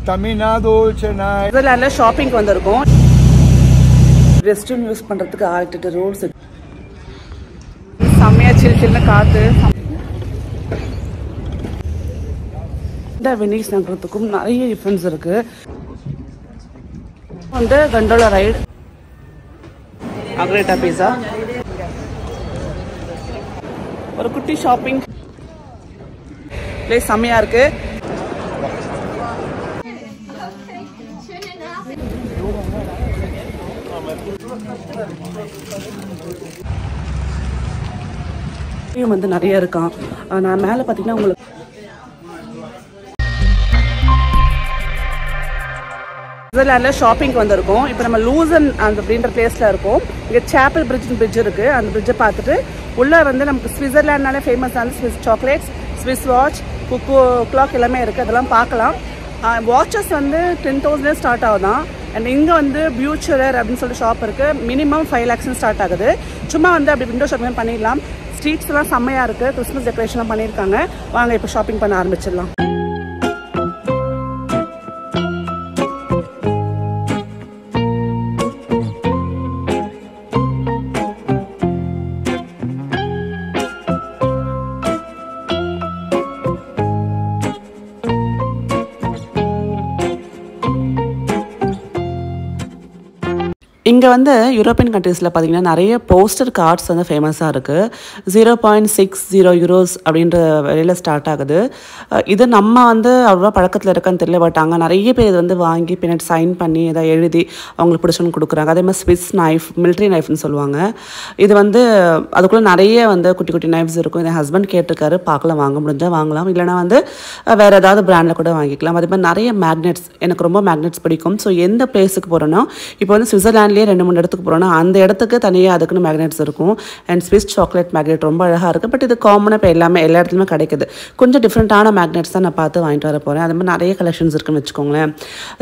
தமிழ்நாடு சென்னை இதெல்லாம் ஷாப்பிங் வந்திருக்கோம். Rest room use பண்றதுக்கு ஆல்ரெடி ரூல்ஸ் செம்மையா சில்லுன்னு காத்து. இந்த வெனிஸ் நகரத்துக்கும் நிறைய டிஃபரன்ஸ் இருக்கு. வந்து கண்டோலா ரைடு, அக்ரேட்டா பீஸா, ஒரு குட்டி ஷாப்பிங் பிளேஸ் செம்மையா இருக்கு. வந்து நிறைய இருக்கான். நான் மேல பாத்தீங்கன்னா உங்களுக்கு சுவிட்சர்லாண்டில் ஷாப்பிங் வந்திருக்கோம். இப்போ நம்ம லூசன் அப்படின்ற பிளேஸில் இருக்கோம். இங்கே சேப்பல் பிரிட்ஜ் இருக்குது. அந்த பிரிட்ஜை பார்த்துட்டு உள்ளே வந்து நமக்கு சுவிட்சர்லாண்ட்னால ஃபேமஸான Swiss chocolates, Swiss watch, குக்கோ clock எல்லாமே இருக்குது. அதெல்லாம் பார்க்கலாம். வாட்சஸ் வந்து 10,000 ஸ்டார்ட் ஆகுதான். அண்ட் இங்கே வந்து பியூச்சரர் அப்படின்னு சொல்லிட்டு ஷாப் இருக்குது. மினிமம் 5 lakhs ஸ்டார்ட் ஆகுது. சும்மா வந்து அப்படி விண்டோ ஷாப்பிங் பண்ணிடலாம். ஸ்ட்ரீட்ஸ்லாம் செம்மையாக இருக்குது. கிறிஸ்மஸ் டெக்கரேஷன்லாம் பண்ணியிருக்காங்க. வாங்க இப்போ ஷாப்பிங் பண்ண ஆரம்பிச்சிடலாம். இங்கே வந்து யூரோப்பியன் கண்ட்ரீஸில் பார்த்தீங்கன்னா நிறைய போஸ்டர் கார்ட்ஸ் வந்து ஃபேமஸாக இருக்குது. 0.60 euros அப்படின்ற விலையில் ஸ்டார்ட் ஆகுது. இது நம்ம வந்து அவ்வளோவா பழக்கத்தில் இருக்கான்னு தெரியல. பட் அங்கே நிறைய பேர் இது வந்து வாங்கி பின்னாடி சைன் பண்ணி இதை எழுதி அவங்களுக்கு பிடிச்சவங்க கொடுக்குறாங்க. அதே மாதிரி ஸ்விஸ் நைஃப், மிலிட்ரி நைஃப்னு சொல்லுவாங்க. இது வந்து அதுக்குள்ளே நிறைய வந்து குட்டி குட்டி நைஃப்ஸ் இருக்கும். என் ஹஸ்பண்ட் கேட்டிருக்காரு, பார்க்கலாம், வாங்க முடிஞ்சால் வாங்கலாம், இல்லைனா வந்து வேறு ஏதாவது பிராண்டில் கூட வாங்கிக்கலாம். அதே மாதிரி நிறைய மேக்னெட்ஸ், எனக்கு ரொம்ப மேக்னெட்ஸ் பிடிக்கும். ஸோ எந்த பிளேஸுக்கு போகிறோன்னா, இப்போ வந்து சுவிட்சர்லாண்ட்லேயே 2-3 இடத்துக்கு போகிறோன்னா அந்த இடத்துக்கு தனியாக அதுக்குன்னு மேக்னெட்ஸ் இருக்கும். அண்ட் ஸ்விஸ் சாக்லேட் மேக்னெட் ரொம்ப அழகாக இருக்குது. பட் இது காமனாக இப்போ எல்லா இடத்துலையுமே கிடைக்குது. கொஞ்சம் டிஃப்ரெண்ட்டான மேக்னெட்ஸ் தான் நான் பார்த்து வாங்கிட்டு வர போகிறேன். அது மாதிரி நிறைய கலெக்ஷன்ஸ் இருக்குன்னு வச்சுக்கோங்களேன்.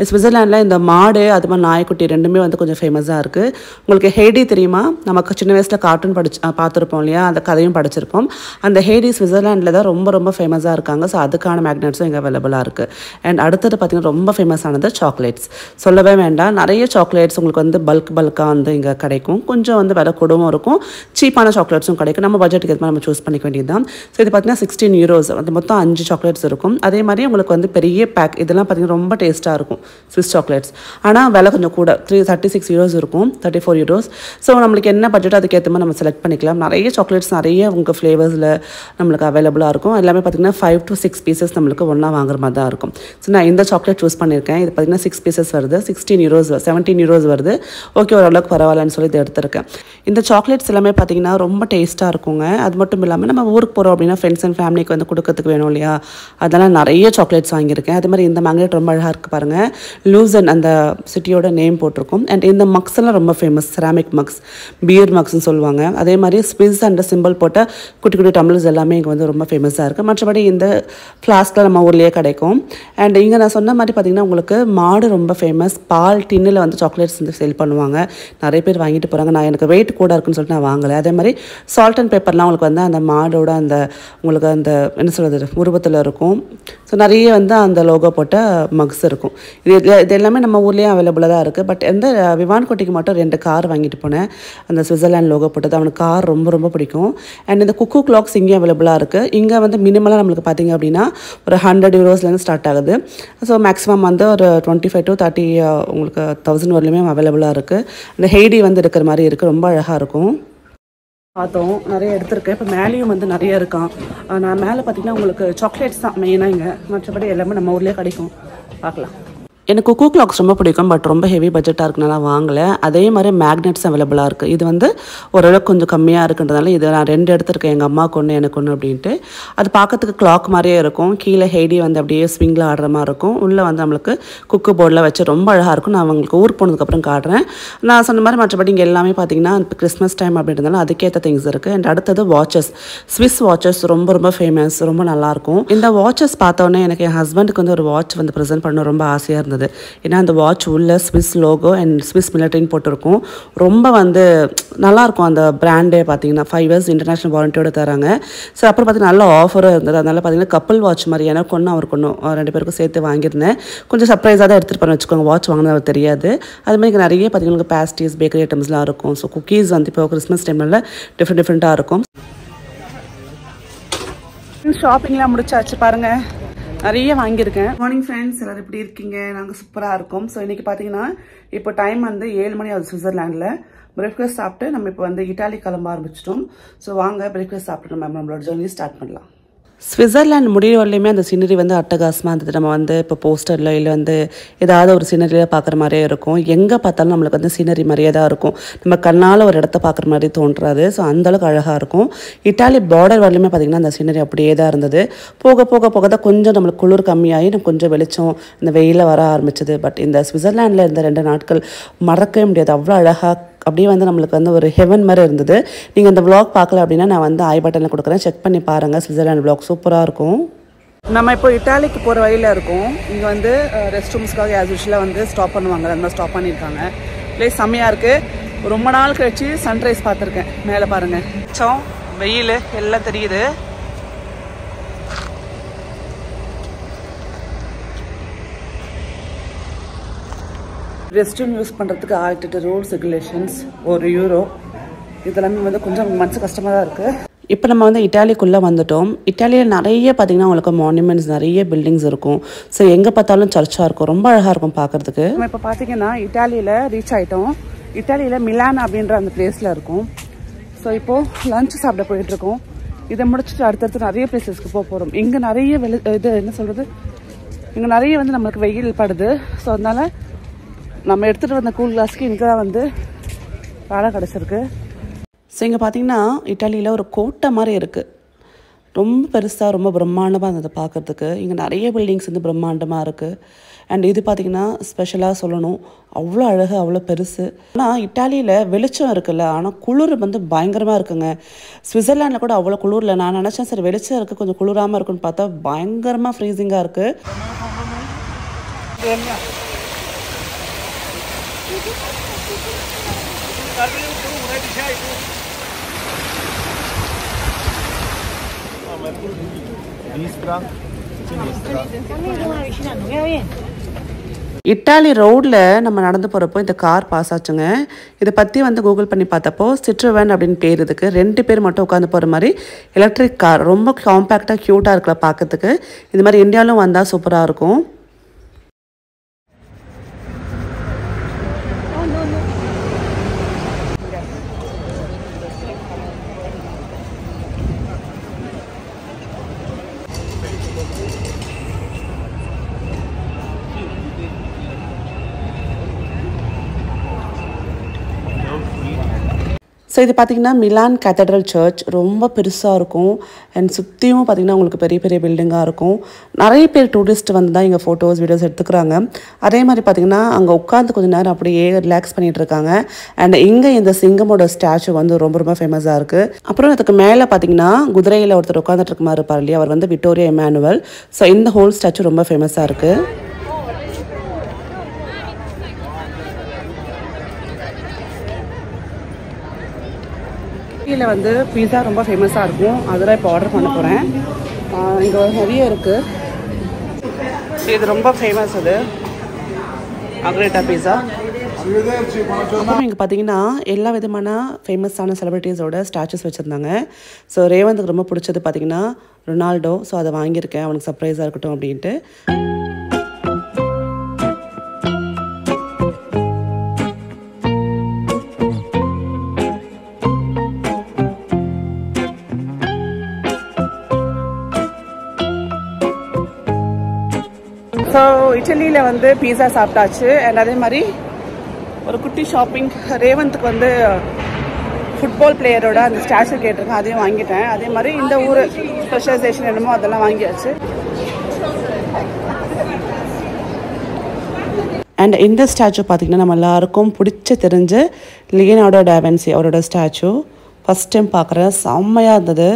சுவிட்சர்லாண்டில் இந்த மாடு அது மாதிரி நாய்க்குட்டி ரெண்டுமே வந்து கொஞ்சம் ஃபேமஸாக இருக்குது. உங்களுக்கு ஹேடி தெரியுமா? நமக்கு சின்ன வயசில் கார்ட்டூன் பார்த்துருப்போம் இல்லையா, அந்த கதையும் படிச்சிருப்போம். அந்த ஹேடி சுவிட்சர்லாண்டில் தான் ரொம்ப ரொம்ப ஃபேமஸாக இருக்காங்க. ஸோ அதுக்கான மேக்னெட்ஸும் இங்கே அவைலபிளாக இருக்குது. அண்ட் அடுத்தது பார்த்திங்கன்னா ரொம்ப ஃபேமஸானது சாக்லேட்ஸ். சொல்லவே வேண்டாம். நிறைய சாக்லேட்ஸ் உங்களுக்கு வந்து பல்காக வந்து இங்கே கிடைக்கும். கொஞ்சம் வந்து விலை கூடவும் இருக்கும், சீப்பான சாக்லேட்ஸும் கிடைக்கும். நம்ம பட்ஜெட்டுக்கு எது மாதிரி நம்ம சூஸ் பண்ணிக்க வேண்டியது தான். ஸோ இது பார்த்தீங்கன்னா 16 euros. அது மொத்தம் 5 சாக்லேட்ஸ் இருக்கும். அதே மாதிரி உங்களுக்கு வந்து பெரிய பேக். இதெல்லாம் பார்த்தீங்கன்னா ரொம்ப டேஸ்ட்டாக இருக்கும் ஸ்விஸ் சாக்லேட்ஸ். ஆனால் விலை கொஞ்சம் கூட 36 euros இருக்கும், 34 euros. ஸோ நம்மளுக்கு என்ன பட்ஜெட் அதுக்கேற்ற மாதிரி நம்ம செலக்ட் பண்ணிக்கலாம். நிறைய சாக்லேட்ஸ் நிறைய உங்கள் ஃப்ளேவர்ஸில் நம்மளுக்கு அவைலபிளாக இருக்கும். எல்லாமே பார்த்தீங்கன்னா 5 to 6 pieces நம்மளுக்கு ஒன்றா வாங்குற மாதிரி தான் இருக்கும். ஸோ நான் இந்த சாக்லேட் சூஸ் பண்ணியிருக்கேன். இது பார்த்தீங்கன்னா 6 pieces வருது, 16 euros, 17 euros வருது. ஓகே, ஓரளவுக்கு பரவாயில்லன்னு சொல்லி இதை எடுத்திருக்கேன். இந்த சாக்லேட்ஸ் எல்லாமே பார்த்தீங்கன்னா ரொம்ப டேஸ்ட்டாக இருக்குங்க. அது மட்டும் இல்லாமல் நம்ம ஊருக்கு போகிறோம் அப்படின்னா ஃப்ரெண்ட்ஸ் அண்ட் ஃபேமிலிக்கு வந்து கொடுக்கறதுக்கு வேணும் இல்லையா, அதெல்லாம் நிறைய சாக்லேட்ஸ் வாங்கியிருக்கேன். அது மாதிரி இந்த மேக்னெட் ரொம்ப அழகாக இருக்குது பாருங்கள். லூசன் அந்த சிட்டியோட நேம் போட்டிருக்கும். அண்ட் இந்த மக்ஸ் எல்லாம் ரொம்ப ஃபேமஸ். செராமிக் மக்ஸ், பியர் மக்ஸ்ன்னு சொல்லுவாங்க. அதே மாதிரி ஸ்விஸ் அண்ட் சிம்பிள் போட்ட குட்டி குட்டி டம்ளர்ஸ் எல்லாமே இங்கே வந்து ரொம்ப ஃபேமஸாக இருக்குது. மற்றபடி இந்த ஃப்ளாஸ்கில் நம்ம ஊர்லேயே கிடைக்கும். அண்ட் இங்கே நான் சொன்ன மாதிரி பார்த்தீங்கன்னா உங்களுக்கு மாடு ரொம்ப ஃபேமஸ். பால் டின்னில் வந்து சாக்லேட்ஸ் வந்து சேல் பண்ணுவாங்க. நிறைய பேர் வாங்கிட்டு போகிறாங்க. நான் எனக்கு வெயிட் கூட இருக்குன்னு சொல்லிட்டு நான் வாங்கலை. அதே மாதிரி சால்ட் அண்ட் பேப்பர்லாம் உங்களுக்கு வந்து அந்த மாடோட அந்த உங்களுக்கு அந்த என்ன சொல்கிறது உருவத்தில் இருக்கும். ஸோ நிறைய வந்து அந்த லோகோ போட்ட மக்ஸ் இருக்கும். இது எல்லாமே நம்ம ஊர்லேயே அவைலபிளாக தான் இருக்குது. பட் எந்த விவான் கோட்டிக்கு மட்டும் 2 கார் வாங்கிட்டு போனேன். அந்த சுவிட்சர்லாண்ட் லோகோ போட்டது. அவனுக்கு கார் ரொம்ப ரொம்ப பிடிக்கும். அண்ட் இந்த குக்கு கிளாக்ஸ் இங்கே அவைலபிளாக இருக்குது. இங்கே வந்து மினிமலாக நம்மளுக்கு பார்த்தீங்க அப்படின்னா ஒரு 100 euros ஸ்டார்ட் ஆகுது. ஸோ மேக்ஸிமம் வந்து ஒரு 25 to 30 உங்களுக்கு 1000 வரலையுமே அவைலபிளாக இருக்குது. அந்த ஹேடி வந்து இருக்கிற மாதிரி இருக்குது. ரொம்ப அழகாக இருக்கும். பார்த்தோம், நிறைய எடுத்திருக்கேன். இப்போ மேலேயும் வந்து நிறைய இருக்கான். நான் மேலே பார்த்தீங்கன்னா உங்களுக்கு சாக்லேட்ஸ் தான் மெயினாக இங்கே. மற்றபடி எல்லாமே நம்ம ஊர்லேயே கிடைக்கும். பார்க்கலாம். எனக்கு குக்கு கிளாக்ஸ் ரொம்ப பிடிக்கும். பட் ரொம்ப ஹெவி பட்ஜெட்டாக இருக்குனால வாங்கலை. அதே மாதிரி மேக்னெட்ஸ் அவைலபிளாக இருக்குது. இது வந்து ஓரளவுக்கு கொஞ்சம் கம்மியாக இருக்குன்றதுனால இது நான் 2 எடுத்திருக்கேன். எங்கள் அம்மாவுக்கு ஒன்று, எனக்கு ஒன்று அப்படின்ட்டு. அது பார்க்கறதுக்கு கிளாக் மாதிரியே இருக்கும். கீழே ஹேடி வந்து அப்படியே ஸ்விங்கில் ஆடுற மாதிரி இருக்கும். உள்ளே வந்து நம்மளுக்கு குக்கு போர்டில் வச்சு ரொம்ப அழகாக இருக்கும். நான் உங்களுக்கு ஊருக்கு போனதுக்கப்புறம் காட்டுறேன். நான் சொன்ன மாதிரி மற்றபடி இங்கே எல்லாமே பார்த்தீங்கன்னா இப்போ கிறிஸ்மஸ் டைம் அப்படின்றதுனால அதுக்கேற்ற திங்ஸ் இருக்குது. அண்ட் அடுத்தது வாட்சஸ். ஸ்விஸ் வாட்சஸ் ரொம்ப ரொம்ப ஃபேமஸ், ரொம்ப நல்லாயிருக்கும். இந்த வாட்சஸ் பார்த்தோன்னே எனக்கு என் ஹஸ்பண்டுக்கு வந்து ஒரு வாட்ச் வந்து ப்ரெசென்ட் பண்ண ரொம்ப ஆசையாக இருந்தது. இருந்தது. ஏன்னா அந்த வாட்ச் உள்ள ஸ்விஸ் லோகோ அண்ட் ஸ்விஸ் மிலிட்டரின்னு போட்டிருக்கும். ரொம்ப வந்து நல்லாயிருக்கும் அந்த பிராண்டே பார்த்தீங்கன்னா 5 years இன்டர்நேஷ்னல் வாரண்டியோடு தராங்க. ஸோ அப்புறம் பார்த்தீங்கன்னா நல்ல ஆஃபரும் இருந்தது. அதனால் பார்த்தீங்கன்னா கப்பல் வாட்ச் மாதிரி எனக்கு ஒன்று அவருக்கு ஒன்று 2 பேருக்கும் சேர்த்து வாங்கியிருந்தேன். கொஞ்சம் சர்ப்ரைஸாக தான் எடுத்துகிட்டு போன வச்சுக்கோங்க. வாட்ச் வாங்கினது அவருக்கு தெரியாது. அதுமாதிரி இங்கே நிறைய பார்த்தீங்கன்னா பேஸ்ட்ரீஸ் பேக்கரி ஐட்டம்ஸ்லாம் இருக்கும். ஸோ குக்கீஸ் வந்து இப்போ கிறிஸ்மஸ் டைமில் டிஃப்ரெண்ட்டாக இருக்கும். ஷாப்பிங்லாம் முடிச்சாச்சு பாருங்கள், நிறைய வாங்கியிருக்கேன். மார்னிங் ஃப்ரெண்ட்ஸ், எல்லோரும் எப்படி இருக்கீங்க? நாங்கள் சூப்பராக இருக்கோம். ஸோ இன்றைக்கி பார்த்தீங்கன்னா இப்போ டைம் வந்து 7 மணி ஆகுது சுவிட்சர்லாண்டில். பிரேக்ஃபாஸ்ட் சாப்பிட்டு நம்ம இப்போ வந்து இட்டாலி கிளம்ப ஆரம்பிச்சிட்டோம். ஸோ வாங்க பிரேக்ஃபாஸ்ட் சாப்பிட்டு நம்மளோட ஜர்னி ஸ்டார்ட் பண்ணலாம். ஸ்விட்சர்லாண்ட் முடியவரையிலுமே அந்த சீனரி வந்து அட்டகாசமாக இருந்தது. நம்ம வந்து இப்போ போஸ்டரில் இல்லை வந்து ஏதாவது ஒரு சீனரியில் பார்க்குற மாதிரியே இருக்கும். எங்கே பார்த்தாலும் நம்மளுக்கு வந்து சீனரி மாதிரியே தான் இருக்கும். நம்ம கண்ணால் ஒரு இடத்த பார்க்குற மாதிரி தோன்றாது. ஸோ அந்தளவுக்கு அழகாக இருக்கும். இட்டாலி பார்டர் வரலையுமே பார்த்திங்கன்னா அந்த சீனரி அப்படியே தான் இருந்தது. போக போக போக தான் கொஞ்சம் நம்மளுக்கு குளிர் கம்மியாகி நம்ம கொஞ்சம் வெளிச்சம் இந்த வெயிலில் வர ஆரம்பிச்சது. பட் இந்த ஸ்விட்சர்லாண்டில் இருந்த 2 நாட்கள் மறக்கவே முடியாது. அவ்வளோ அழகாக அப்படியே வந்து நம்மளுக்கு வந்து ஒரு ஹெவன் மாதிரி இருந்தது. நீங்கள் இந்த விளாக் பார்க்கல அப்படின்னா நான் வந்து ஐ பட்டனில் கொடுக்குறேன், செக் பண்ணி பாருங்கள். ஸ்விட்சர்லாண்ட் விளாக் சூப்பராக இருக்கும். நம்ம இப்போ இட்டாலிக்கு போகிற வழியில் இருக்கோம். இங்கே வந்து ரெஸ்ட் ரூம்ஸ்க்காக ஆஸ் யூஷுவலாக வந்து ஸ்டாப் பண்ணுவாங்க. அந்த மாதிரி ஸ்டாப் பண்ணியிருக்காங்க. பிளேஸ் செம்மையாக இருக்குது. ரொம்ப நாள் கழிச்சு சன்ரைஸ் பார்த்துருக்கேன். மேலே பாருங்கள், வெயில் எல்லாம் தெரியுது. ரெஸ்ட் ரூம் யூஸ் பண்ணுறதுக்கு 1008 ரூல்ஸ் ரெகுலேஷன்ஸ், €1. இதெல்லாமே வந்து கொஞ்சம் மனசு கஷ்டமாக தான் இருக்குது. இப்போ நம்ம வந்து இட்டாலிக்குள்ளே வந்துட்டோம். இட்டாலியில் நிறைய பார்த்திங்கன்னா உங்களுக்கு மான்யூமெண்ட்ஸ், நிறைய பில்டிங்ஸ் இருக்கும். ஸோ எங்கே பார்த்தாலும் சர்ச்சாக இருக்கும். ரொம்ப அழகாக இருக்கும் பார்க்குறதுக்கு. நம்ம இப்போ பார்த்திங்கன்னா இட்டாலியில் ரீச் ஆகிட்டோம். இட்டாலியில் மிலான் அப்படின்ற அந்த பிளேஸில் இருக்கும். ஸோ இப்போது லஞ்ச் சாப்பிட போயிட்டுருக்கோம். இதை முடிச்சுட்டு அடுத்தடுத்து நிறைய பிளேஸஸ்க்கு போகிறோம். இங்கே நிறைய இது என்ன சொல்கிறது, இங்கே நிறைய வந்து நம்மளுக்கு வெயில் படுது. ஸோ அதனால் நம்ம எடுத்துகிட்டு வந்த கூல் கிளாஸ்க்கு இங்கே தான் வந்து வேலை கிடச்சிருக்கு. ஸோ இங்கே பார்த்தீங்கன்னா இட்டாலியில் ஒரு கோட்டை மாதிரி இருக்குது. ரொம்ப பெருசாக ரொம்ப பிரம்மாண்டமாக இருந்தது பார்க்குறதுக்கு. இங்கே நிறைய பில்டிங்ஸ் வந்து பிரம்மாண்டமாக இருக்குது. அண்ட் இது பார்த்திங்கன்னா ஸ்பெஷலாக சொல்லணும், அவ்வளோ அழகு, அவ்வளோ பெருசு. ஆனால் இட்டாலியில் வெளிச்சம் இருக்குல்ல, ஆனால் குளிர் வந்து பயங்கரமாக இருக்குங்க. ஸ்விட்சர்லாண்டில் கூட அவ்வளோ குளிரில் நான் நினச்சேன் சரி வெளிச்சம் இருக்குது கொஞ்சம் குளிராமல் இருக்குன்னு பார்த்தா பயங்கரமாக ஃப்ரீசிங்காக இருக்குது. இட்டாலி ரோடில் நம்ம நடந்து போகிறப்போ இந்த கார் பாஸ் ஆச்சுங்க. இதை பற்றி வந்து கூகுள் பண்ணி பார்த்தப்போ சிட்ரோவேன் அப்படின்னு பேர். இதுக்கு 2 பேர் மட்டும் உட்காந்து போகிற மாதிரி எலக்ட்ரிக் கார். ரொம்ப காம்பேக்டாக க்யூட்டாக இருக்கல பார்க்கறதுக்கு. இது மாதிரி இந்தியாவிலும் வந்தால் சூப்பராக இருக்கும். ஸோ இது பார்த்திங்கன்னா மிலான் கேத்தட்ரல் சர்ச். ரொம்ப பெருசாக இருக்கும். அண்ட் சுற்றியும் பார்த்திங்கன்னா உங்களுக்கு பெரிய பெரிய பில்டிங்காக இருக்கும். நிறைய பேர் டூரிஸ்ட் வந்து தான் இங்கே ஃபோட்டோஸ் வீடியோஸ் எடுத்துக்கிறாங்க. அதே மாதிரி பார்த்திங்கன்னா அங்கே உட்காந்து கொஞ்சம் நேரம் அப்படியே ரிலாக்ஸ் பண்ணிகிட்டு இருக்காங்க. அண்ட் இங்கே இந்த சிங்கமோட ஸ்டாச்சு வந்து ரொம்ப ரொம்ப ஃபேமஸாக இருக்குது. அப்புறம் அதுக்கு மேலே பார்த்திங்கன்னா குதிரையில் ஒருத்தர் உட்காந்துட்டு இருக்க மாதிரி இருப்பார் இல்லையா, அவர் வந்து விக்டோரியா எமானுவல். ஸோ இந்த ஹோல் ஸ்டாச்சு ரொம்ப ஃபேமஸாக இருக்குது. இதில் வந்து பீஸா ரொம்ப ஃபேமஸாக இருக்கும். அதெல்லாம் இப்போ ஆர்டர் பண்ண போகிறேன். இங்கே நிறைய இருக்குது. இது ரொம்ப ஃபேமஸ். அது அக்ரேட்டா பீஸா. அப்புறம் இங்கே பார்த்தீங்கன்னா எல்லா விதமான ஃபேமஸான செலிபிரிட்டிஸோட ஸ்டாச்சுஸ் வச்சுருந்தாங்க. ஸோ ரேவந்துக்கு ரொம்ப பிடிச்சது பார்த்தீங்கன்னா ரொனால்டோ. ஸோ அதை வாங்கியிருக்கேன் அவனுக்கு சர்ப்ரைஸாக இருக்கட்டும் அப்படின்ட்டு. ஸோ இட்டலியில் வந்து பீஸா சாப்பிட்டாச்சு. அண்ட் அதே மாதிரி ஒரு குட்டி ஷாப்பிங். ரேவந்துக்கு வந்து ஃபுட்பால் பிளேயரோட அந்த ஸ்டாச்சு கேட்டிருக்கேன், அதையும் வாங்கிட்டேன். அதே மாதிரி இந்த ஊர் ஸ்பெஷலைசேஷன் என்னமோ அதெல்லாம் வாங்கியாச்சு. அண்ட் இந்த ஸ்டாச்சு பார்த்திங்கன்னா நம்ம எல்லாருக்கும் தெரிஞ்ச லியோனார்டோ டா வின்சி அவரோட ஸ்டாச்சு. ஃபஸ்ட் டைம் பார்க்குறேன், செம்மையாக இருந்தது.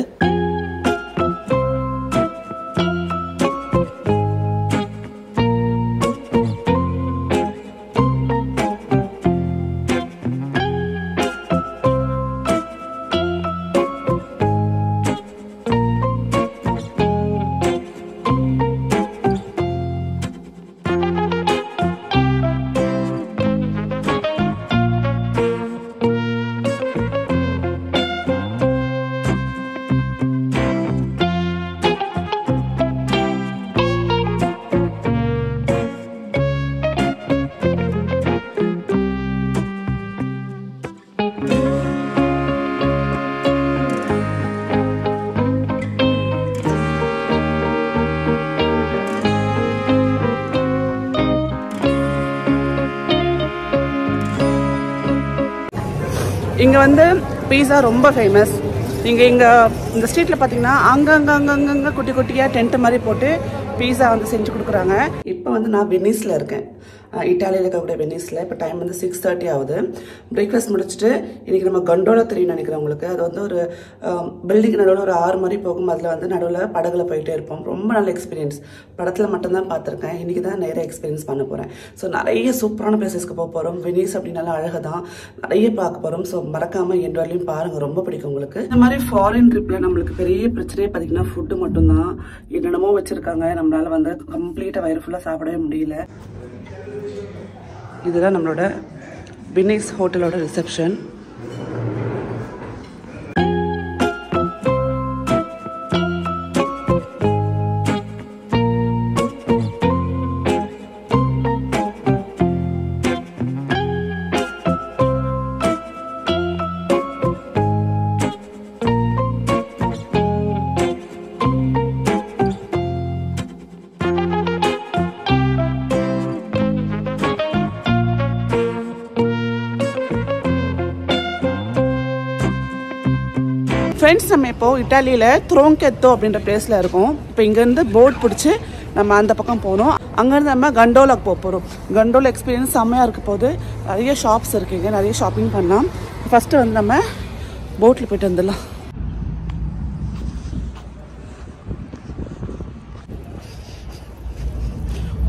இங்கே வந்து பீஸா ரொம்ப ஃபேமஸ். இங்கே இந்த ஸ்ட்ரீட்டில் பார்த்தீங்கன்னா அங்கங்கே குட்டி குட்டியாக டென்ட் மாதிரி போட்டு பீஸா வந்து செஞ்சு கொடுக்குறாங்க. இப்போ வந்து நான் வெனிஸில் இருக்கேன், இட்டாலியில் இருக்கக்கூடிய வெனிஸில். இப்போ டைம் வந்து 6:30 ஆகுது. பிரேக்ஃபாஸ்ட் முடிச்சுட்டு இன்றைக்கி நம்ம கண்டோலா தெரியும் நினைக்கிறேன் உங்களுக்கு. அது வந்து ஒரு பில்டிங் நடுவில் ஒரு ஆறு மாதிரி போகும். அதில் வந்து நடுவில் படகுல போயிட்டே இருப்போம். ரொம்ப நல்ல எக்ஸ்பீரியன்ஸ். படத்தில் மட்டும்தான் பார்த்துருக்கேன், இன்றைக்கி தான் நேராக எக்ஸ்பீரியன்ஸ் பண்ண போகிறேன். ஸோ நிறைய சூப்பரான பிளேசஸ்க்கு போக போகிறோம். வெனிஸ் அப்படின்னால அழகு தான், நிறைய பார்க்க போகிறோம். ஸோ மறக்காமல் எண்டு வரலையும் பாருங்கள், ரொம்ப பிடிக்கும் உங்களுக்கு. இந்த மாதிரி ஃபாரின் ட்ரிப்பில் நம்மளுக்கு பெரிய பிரச்சனையே பார்த்தீங்கன்னா ஃபுட்டு மட்டும்தான். என்னென்னமோ வச்சுருக்காங்க, நம்மளால் வந்து கம்ப்ளீட்டாக வயிறு ஃபுல்லாக சாப்பிடவே முடியல. இதுதான் நம்மளோட வெனிஸ் ஹோட்டலோட ரிசப்ஷன். ஃப்ரெண்ட்ஸ், நம்ம இப்போது இட்டாலியில் த்ரோங்கெத்தோ அப்படின்ற பிளேஸில் இருக்கோம். இப்போ இங்கேருந்து போட் பிடிச்சி நம்ம அந்த பக்கம் போகணும். அங்கேருந்து நம்ம கண்டோலாக்கு போக போகிறோம். கண்டோலா எக்ஸ்பீரியன்ஸ் செம்மையாக இருக்க போது. நிறைய ஷாப்ஸ் இருக்குங்க, நிறைய ஷாப்பிங் பண்ணலாம். ஃபஸ்ட்டு வந்து நம்ம போட்டில் போய்ட்டு வந்துடலாம்.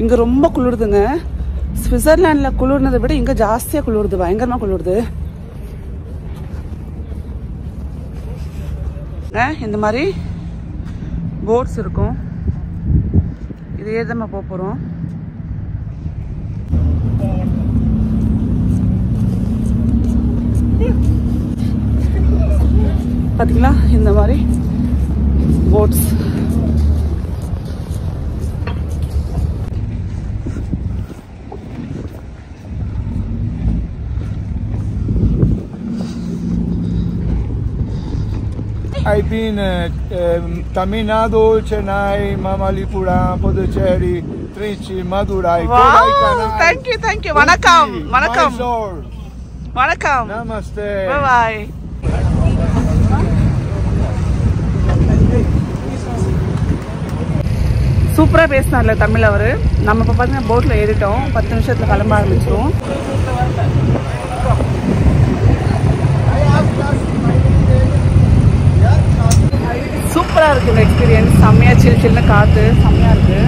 இங்கே ரொம்ப குளிருதுங்க. ஸ்விட்சர்லாண்டில் குளிர்னதை விட இங்கே ஜாஸ்தியாக குளிருது, பயங்கரமாக குளிருது. இந்த மாதிரி போட்ஸ் இருக்கும், இதே தான் நம்ம போக போகிறோம். பார்த்தீங்களா இந்த மாதிரி bots. I've been Taminado, Chennai, Mamalipura, Puducherry, Trichy, Madurai, Kodaikanal. Thank you. Vanakkam. Mysore. Vanakkam. Namaste. Bye. சூப்பராக பேசினார்ல தமிழ் அவர். நம்ம இப்போ பார்த்தீங்கன்னா போட்டில் ஏறிட்டோம். 10 நிமிஷத்தில் கிளம்ப ஆரம்பிச்சிடும். சூப்பராக இருக்குது இந்த எக்ஸ்பீரியன்ஸ். செம்மையாக சில்லுன்னு காற்று செம்மையாக இருக்குது.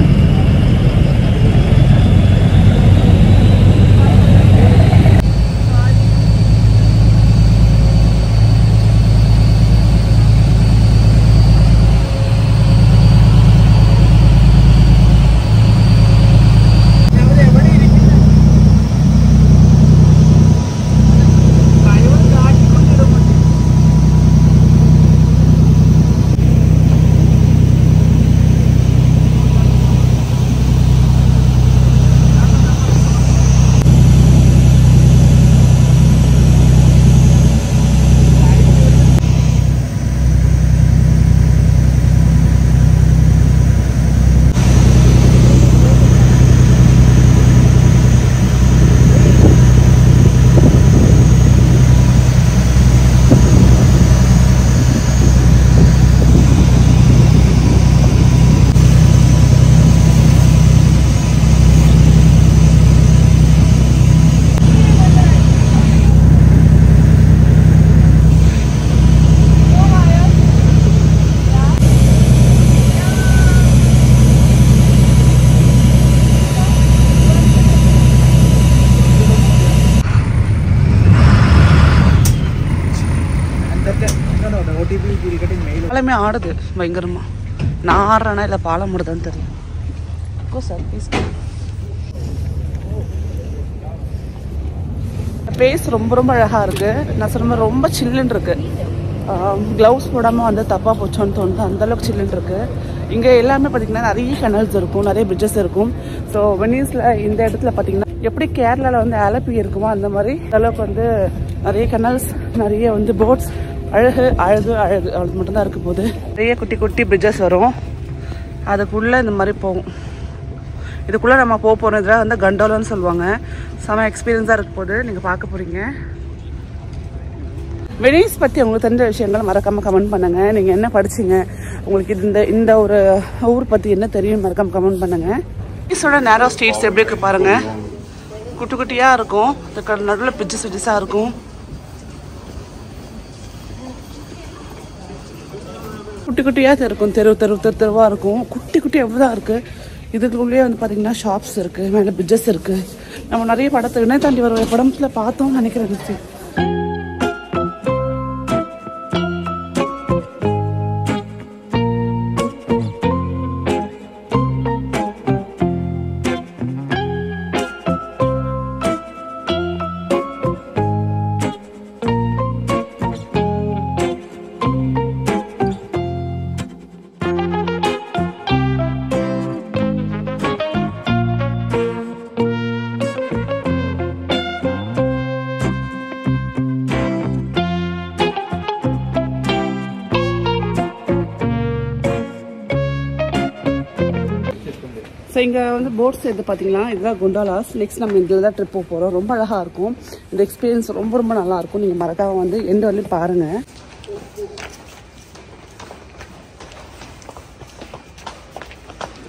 பாலமே ஆடுது பயங்கரமா. நான் ஆடுறேன்னா இல்லை பாலம் முடிதான்னு தெரியல. பேஸ் ரொம்ப அழகாக இருக்குது. நான் சொன்ன ரொம்ப சில்லுன்னு இருக்குது. க்ளவுஸ் போடாமல் வந்து தப்பாக போச்சோன்னு தோணுது, அந்தளவுக்கு சில்லுன்னு இருக்குது. இங்கே எல்லாமே பார்த்திங்கன்னா நிறைய கனல்ஸ் இருக்கும், நிறைய பிரிட்ஜஸ் இருக்கும். ஸோ வெனிஸில் இந்த இடத்துல பார்த்திங்கன்னா எப்படி கேரளாவில் வந்து ஆலப்பி இருக்குமோ அந்த மாதிரி அளவுக்கு வந்து நிறைய கனல்ஸ், நிறைய வந்து போட்ஸ், அழகு அது மட்டும்தான் இருக்க போகுது. நிறைய குட்டி குட்டி பிரிட்ஜஸ் வரும், அதுக்குள்ளே இந்த மாதிரி போகும். இதுக்குள்ளே நம்ம போக போகிறோம். இதில் வந்து கண்டோலான்னு சொல்லுவாங்க. செம எக்ஸ்பீரியன்ஸாக இருக்க போது நீங்கள் பார்க்க போகிறீங்க. வெனிஸ் பற்றி உங்களுக்கு தெரிஞ்ச விஷயங்கள் மறக்காமல் கமெண்ட் பண்ணுங்கள். நீங்கள் என்ன படிச்சிங்க, உங்களுக்கு இந்த ஒரு ஊர் பற்றி என்ன தெரியும் மறக்காமல் கமெண்ட் பண்ணுங்கள். வெனிஸோட நேரோ ஸ்ட்ரீட்ஸ் எப்படி இருக்கு பாருங்கள். குட்டி குட்டியாக இருக்கும், அதுக்கு நடுவில் பிஜ்ஜஸாக இருக்கும். குட்டி குட்டியாக இருக்கும், தெருவாக இருக்கும். குட்டி குட்டி எவ்வளோ தான் இருக்குது. இதுக்குள்ளேயே வந்து பார்த்திங்கன்னா ஷாப்ஸ் இருக்குது, மேலே பிரிட்ஜஸ் இருக்குது. நம்ம நிறைய படத்தை இணைய தாண்டி வர படத்தில் பார்த்தோம்னு நினைக்கிறேன். ஸோ இங்கே வந்து போட்ஸ் எது பார்த்தீங்கன்னா இதுதான் குண்டாலாஸ். நெக்ஸ்ட் நம்ம இதில் தான் ட்ரிப் போகிறோம். ரொம்ப அழகாக இருக்கும். இந்த எக்ஸ்பீரியன்ஸ் ரொம்ப ரொம்ப நல்லாயிருக்கும். நீங்கள் மறக்காம வந்து எந்த வரையும் பாருங்கள்.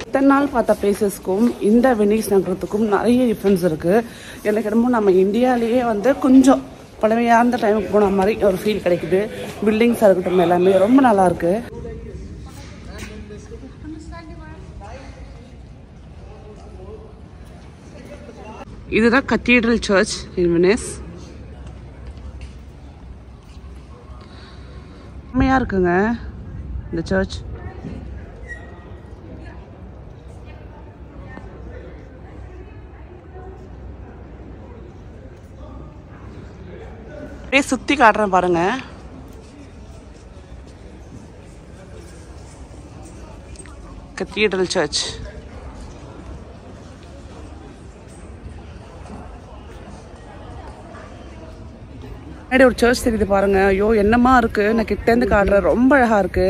இத்தனை நாள் பார்த்த பிளேசஸ்க்கும் இந்த வெனிஸ் நகரத்துக்கும் நிறைய டிஃப்ரென்ஸ் இருக்குது. எனக்கு என்னமோ நம்ம இந்தியாவிலேயே வந்து கொஞ்சம் பழமையான டைமுக்கு போன மாதிரி ஒரு ஃபீல் கிடைக்குது. பில்டிங்ஸாக இருக்கட்டும் எல்லாமே ரொம்ப நல்லாயிருக்கு. இதுதான் கத்தீட்ரல் சர்ச் இன் வெனிஸ். செம்மையாக இருக்குங்க இந்த சர்ச். அப்படியே சுற்றி காட்டுறேன் பாருங்க. Cathedral church. முன்னாடி ஒரு சர்ச் தெரியுது பாருங்க. ஐயோ என்னமா இருக்கு, நான் கிட்டேருந்து காட்டுறேன். ரொம்ப அழகா இருக்கு.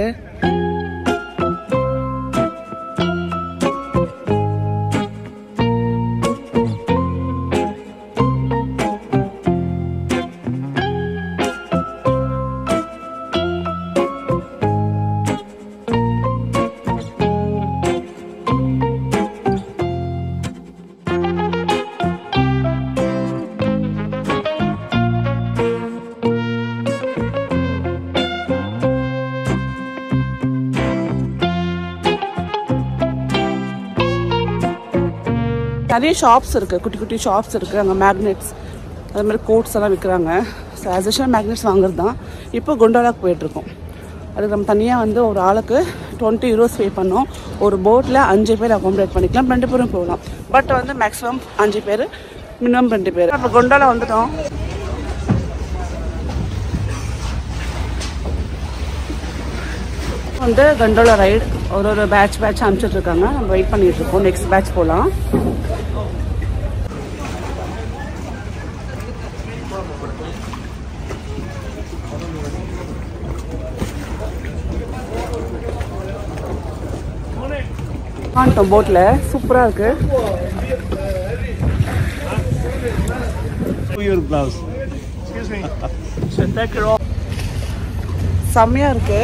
நிறைய ஷாப்ஸ் இருக்குது, குட்டி குட்டி ஷாப்ஸ் இருக்குது. அங்கே மேக்னெட்ஸ் அது மாதிரி கோட்ஸ் எல்லாம் விற்கிறாங்க. ஸோ ஆஸ் யூஷுவல் மேக்னெட்ஸ் வாங்குறது தான். இப்போ கொண்டாலாக்கு போயிட்டுருக்கோம். அதுக்கு நம்ம தனியாக வந்து ஒரு ஆளுக்கு 20 யூரோஸ் பே பண்ணோம். ஒரு போட்டில் 5 பேர் அக்காமடேட் பண்ணிக்கலாம். 2 பேரும் போகலாம். பட் வந்து மேக்ஸிமம் 5 பேர், மினிமம் 2 பேர். அப்போ கொண்டாலா வந்துட்டோம். வந்து கண்டோலா ரைடு ஒரு பேட்ச் அனுப்பிச்சிட்ருக்காங்க. நம்ம வெயிட் பண்ணிட்டு இருக்கோம். நெக்ஸ்ட் பேட்ச் போகலாம். போட்ல சூப்பரா இருக்கு. செம்மையா இருக்கு.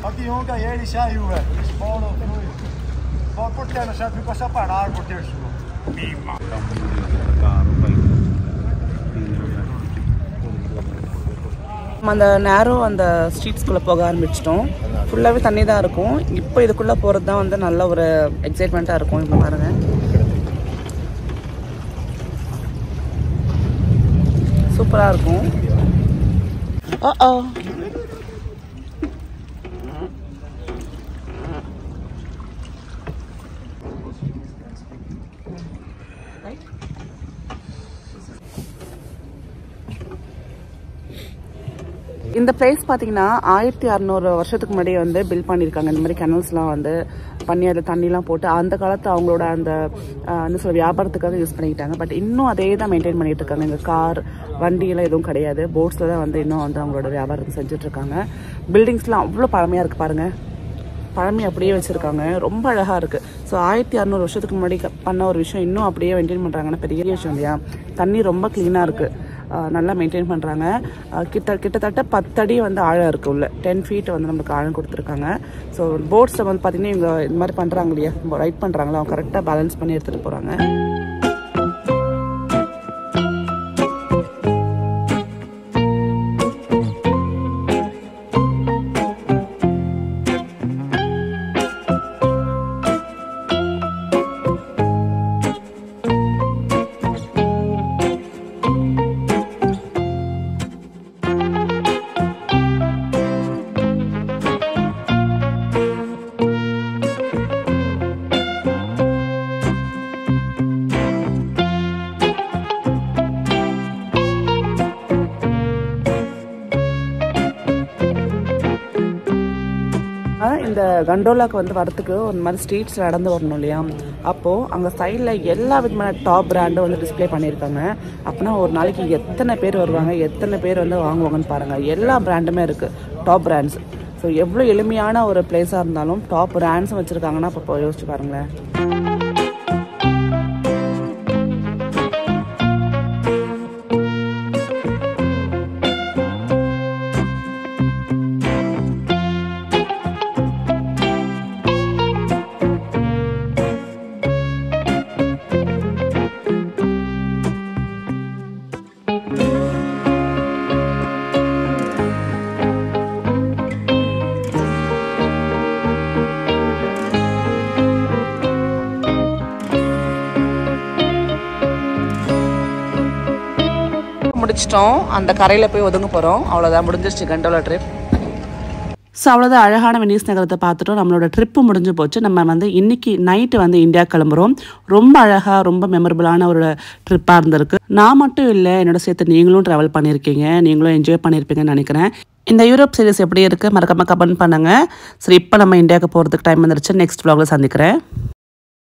Aqui ontem ele saiu, velho. Eles foram, foi por terra, já ficou só parado por ter chuva. அந்த நேரோ அந்த ஸ்ட்ரீட்ஸ்குள்ளே போக ஆரம்பிச்சிட்டோம். ஃபுல்லாகவே தண்ணி தான் இருக்கும். இப்போ இதுக்குள்ளே போகிறது தான் வந்து நல்ல ஒரு எக்ஸைட்மெண்ட்டாக இருக்கும். இப்போ பாருங்கள், சூப்பராக இருக்கும். இந்த இந்த பிளேஸ் பார்த்தீங்கன்னா 1600 வருஷத்துக்கு முன்னாடியே வந்து பில்ட் பண்ணியிருக்காங்க. இந்த மாதிரி கெனல்ஸ்லாம் வந்து பண்ணி அதில் தண்ணிலாம் போட்டு அந்த காலத்து அவங்களோட அந்த என்ன சொல்ல வியாபாரத்துக்காக யூஸ் பண்ணிக்கிட்டாங்க. பட் இன்னும் அதே தான் மெயின்டைன் பண்ணிட்டு இருக்காங்க. இங்கே கார் வண்டியெல்லாம் எதுவும் கிடையாது. போட்ஸில் தான் வந்து இன்னும் வந்து அவங்களோட வியாபாரத்தை செஞ்சுட்ருக்காங்க. பில்டிங்ஸ்லாம் அவ்வளோ பழமையாக இருக்குது பாருங்கள். பழமை அப்படியே வச்சுருக்காங்க. ரொம்ப அழகாக இருக்குது. ஸோ 1600 வருஷத்துக்கு முன்னாடி பண்ண ஒரு விஷயம் இன்னும் அப்படியே மெயின்டைன் பண்ணுறாங்கன்னா பெரிய விஷயம் இல்லையா? தண்ணி ரொம்ப க்ளீனாக இருக்குது. நல்லா மெயின்டைன் பண்ணுறாங்க. கிட்டத்தட்ட 10 அடி வந்து ஆழம் இருக்குது. உள்ள 10 ஃபீட் வந்து நம்மளுக்கு ஆழம் கொடுத்துருக்காங்க. ஸோ போட்ஸை வந்து பார்த்திங்கன்னா இவங்க இந்த மாதிரி பண்ணுறாங்க இல்லையா, ரைட் பண்ணுறாங்களா, அவங்க கரெக்டாக பேலன்ஸ் பண்ணி எடுத்துகிட்டு போகிறாங்க. இந்த கண்டோலாக்கு வந்து வரத்துக்கு ஒரு மாதிரி ஸ்ட்ரீட்ஸ் நடந்து வரணும் இல்லையா? அப்போது அங்கே சைடில் எல்லா விதமான டாப் பிராண்டும் வந்து டிஸ்பிளே பண்ணியிருக்காங்க. அப்படின்னா ஒரு நாளைக்கு எத்தனை பேர் வருவாங்க, எத்தனை பேர் வந்து வாங்குவாங்கன்னு பாருங்கள். எல்லா பிராண்டுமே இருக்குது, டாப் பிராண்ட்ஸ். ஸோ எவ்வளோ எளிமையான ஒரு பிளேஸாக இருந்தாலும் டாப் பிராண்ட்ஸும் வச்சுருக்காங்கன்னா அப்போ யோசிச்சு பாருங்களேன். முடிச்சிட்டோம். அந்த கரையில் போய் ஒதுங்க போகிறோம். அவ்வளோதான், முடிஞ்சிருச்சு கண்டோலா ட்ரிப். ஸோ அவ்வளோதான், அழகான வெனிஸ் நகரத்தை பார்த்துட்டோம். நம்மளோட ட்ரிப்பு முடிஞ்சு போச்சு. நம்ம வந்து இன்றைக்கி நைட்டு வந்து இந்தியா கிளம்புறோம். ரொம்ப அழகாக ரொம்ப மெமரபுளான ஒரு ட்ரிப்பாக இருந்திருக்கு. நான் மட்டும் இல்லை, என்னோட சேர்த்து நீங்களும் ட்ராவல் பண்ணியிருக்கீங்க, நீங்களும் என்ஜாய் பண்ணியிருப்பீங்கன்னு நினைக்கிறேன். இந்த யூரோப் சீரிஸ் எப்படி இருக்குது மறக்காமல் கமெண்ட் பண்ணுங்கள். சரி, இப்போ நம்ம இந்தியாவுக்கு போகிறதுக்கு டைம் வந்துருச்சு. நெக்ஸ்ட் vlogல சந்திக்கிறேன்.